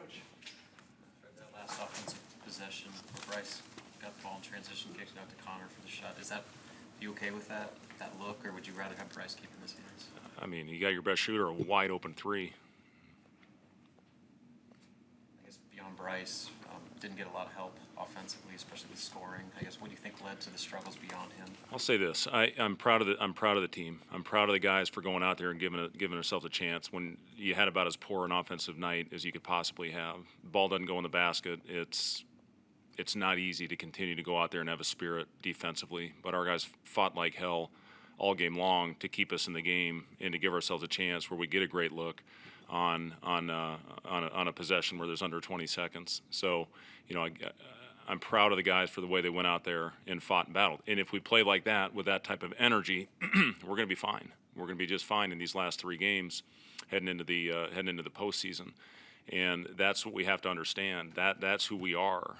Coach, for that last offensive possession, Bryce got the ball in transition, kicked it out to Connor for the shot. Is that, you okay with that look, or would you rather have Bryce keeping his hands? I mean, you got your best shooter, a wide open three. I guess beyond Bryce, didn't get a lot of help offensively, especially with scoring. I guess what do you think led to the struggles beyond him? I'll say this: I'm proud of the team. I'm proud of the guys for going out there and giving ourselves a chance. When you had about as poor an offensive night as you could possibly have, the ball doesn't go in the basket. It's not easy to continue to go out there and have a spirit defensively. But our guys fought like hell all game long to keep us in the game and to give ourselves a chance where we get a great look on a possession where there's under 20 seconds. So, I'm proud of the guys for the way they went out there and fought and battled. And if we play like that with that type of energy, we're going to be fine. We're going to be just fine in these last 3 games heading into the postseason. And that's what we have to understand. That's who we are.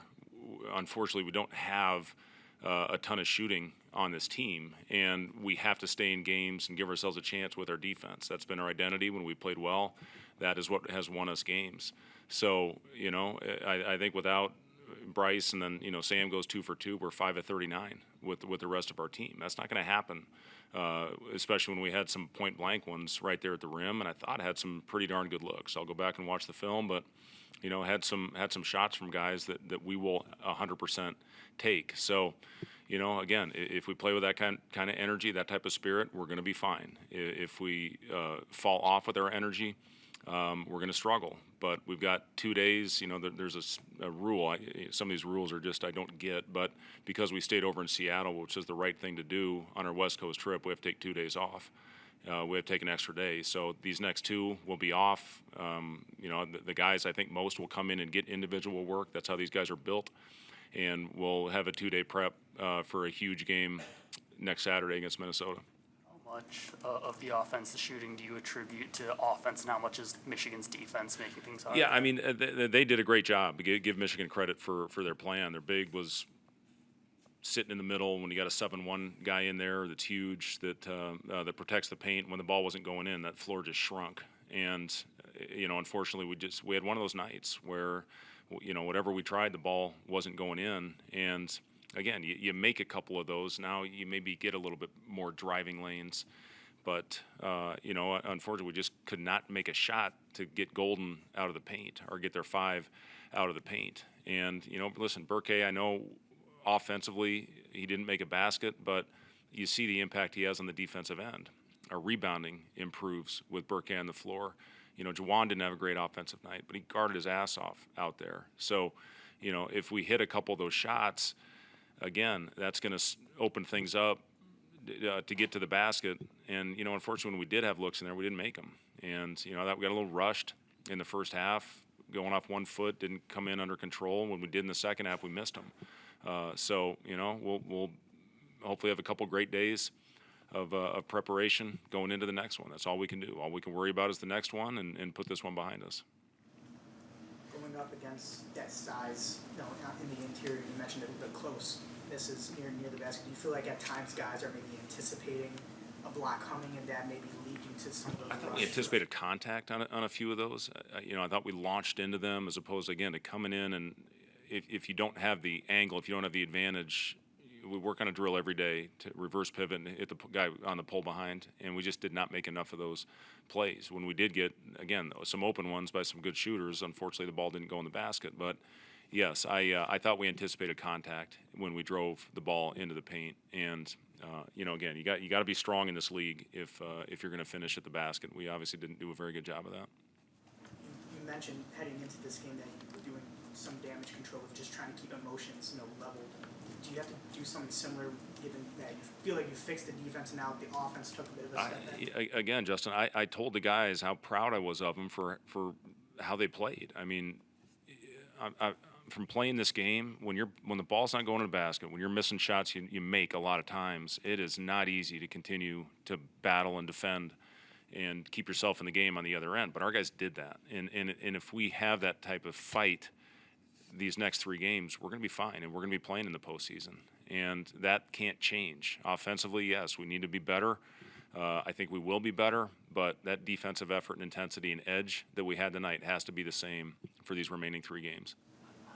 Unfortunately, we don't have a ton of shooting on this team, and we have to stay in games and give ourselves a chance with our defense. That's been our identity when we played well. That is what has won us games. So, I think without Bryce and then, Sam goes 2 for 2, we're 5 of 39 with the rest of our team. That's not going to happen, especially when we had some point-blank ones right there at the rim, and I thought I had some pretty darn good looks. I'll go back and watch the film, but, had some shots from guys that we will 100% take. So, again, if we play with that kind of energy, that type of spirit, we're going to be fine. If we fall off with our energy, we're going to struggle. But we've got 2 days. There's a rule. Some of these rules are just I don't get. But because we stayed over in Seattle, which is the right thing to do on our West Coast trip, we have to take 2 days off. We have to take an extra day. So these next 2 will be off. The guys, I think most will come in and get individual work. That's how these guys are built. And we'll have a 2-day prep for a huge game next Saturday against Minnesota. How much of the offense, the shooting, do you attribute to offense, and how much is Michigan's defense making things hard? Yeah, I mean, they did a great job. Give Michigan credit for their plan. Their big was sitting in the middle when you got a 7-1 guy in there that's huge, that protects the paint. When the ball wasn't going in, that floor just shrunk. And, unfortunately, we had one of those nights where, whatever we tried, the ball wasn't going in. And again, you make a couple of those. Now you maybe get a little bit more driving lanes. But, unfortunately, we just could not make a shot to get Golden out of the paint or get their 5 out of the paint. And, listen, Burke, I know offensively he didn't make a basket, but you see the impact he has on the defensive end. Our rebounding improves with Burke on the floor. Juwan didn't have a great offensive night, but he guarded his ass off out there. So, if we hit a couple of those shots, again, that's going to open things up to get to the basket. And, unfortunately, when we did have looks in there, we didn't make them. And, that we got a little rushed in the first half, going off 1 foot, didn't come in under control. When we did in the second half, we missed them. So, we'll hopefully have a couple great days of preparation going into the next one. That's all we can do. All we can worry about is the next one and put this one behind us. Going up against that size, in the interior, you mentioned the closeness is near the basket. Do you feel like at times guys are maybe anticipating a block coming and that maybe leading to some of those? I thought we anticipated contact on a few of those. I thought we launched into them as opposed to, again, to coming in and if you don't have the angle, if you don't have the advantage, we work on a drill every day to reverse pivot and hit the guy on the pull behind, and we just did not make enough of those plays. When we did get, again, some open ones by some good shooters, unfortunately the ball didn't go in the basket. But, yes, I thought we anticipated contact when we drove the ball into the paint. And, again, you got to be strong in this league if you're going to finish at the basket. We obviously didn't do a very good job of that. You mentioned heading into this game that you were doing some damage control of just trying to keep emotions level. Do you have to do something similar given that you feel like you fixed the defense and now the offense took a bit of a step back? Again, Justin, I told the guys how proud I was of them for how they played. I mean, from playing this game, when the ball's not going to the basket, when you're missing shots you make a lot of times, it is not easy to continue to battle and defend and keep yourself in the game on the other end. But our guys did that. And if we have that type of fight these next 3 games, we're going to be fine, and we're going to be playing in the postseason. And that can't change. Offensively, yes, we need to be better. I think we will be better, but that defensive effort and intensity and edge that we had tonight has to be the same for these remaining 3 games.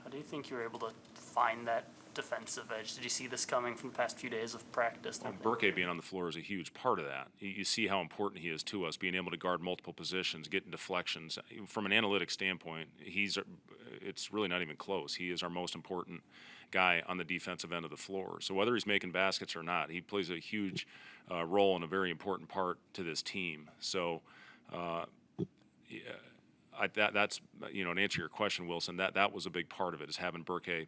How do you think you were able to find that defensive edge? Did you see this coming from the past few days of practice? Well, Burke being on the floor is a huge part of that. You see how important he is to us, being able to guard multiple positions, getting deflections. From an analytic standpoint, it's really not even close. He is our most important guy on the defensive end of the floor. So whether he's making baskets or not, he plays a huge role and a very important part to this team. So that's, to answer your question, Wilson, that was a big part of it, is having Burke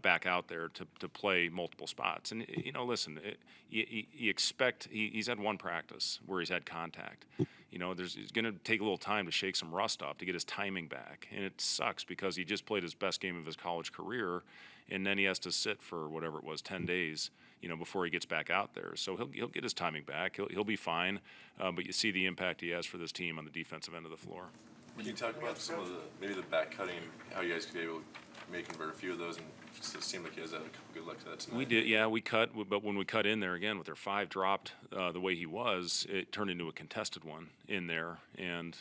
back out there to play multiple spots. And, listen, you expect, he's had 1 practice where he's had contact. It's going to take a little time to shake some rust off, to get his timing back. And it sucks because he just played his best game of his college career, and then he has to sit for whatever it was, 10 days, before he gets back out there. So he'll get his timing back. He'll be fine. But you see the impact he has for this team on the defensive end of the floor. Can you talk about some of maybe the back cutting, how you guys could be able to maybe convert a few of those, and it seemed like you guys had a couple good looks at that tonight? We did, yeah, we cut, but when we cut in there again with their 5 dropped the way he was, it turned into a contested one in there. And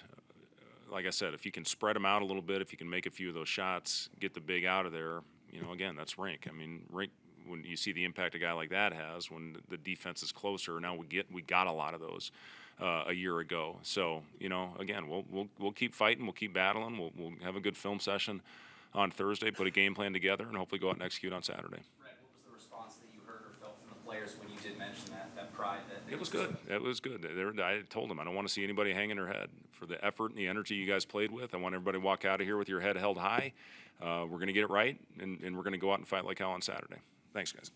like I said, if you can spread them out a little bit, if you can make a few of those shots, get the big out of there, again, that's Rink. I mean, Rink, when you see the impact a guy like that has, when the defense is closer, now we got a lot of those a year ago. So, again, we'll keep fighting, we'll keep battling, we'll have a good film session on Thursday, put a game plan together, and hopefully go out and execute on Saturday. Fred, what was the response that you heard or felt from the players when you did mention that pride? It was good. It was good. I told them I don't want to see anybody hanging their head. For the effort and the energy you guys played with, I want everybody to walk out of here with your head held high. We're going to get it right, and we're going to go out and fight like hell on Saturday. Thanks, guys.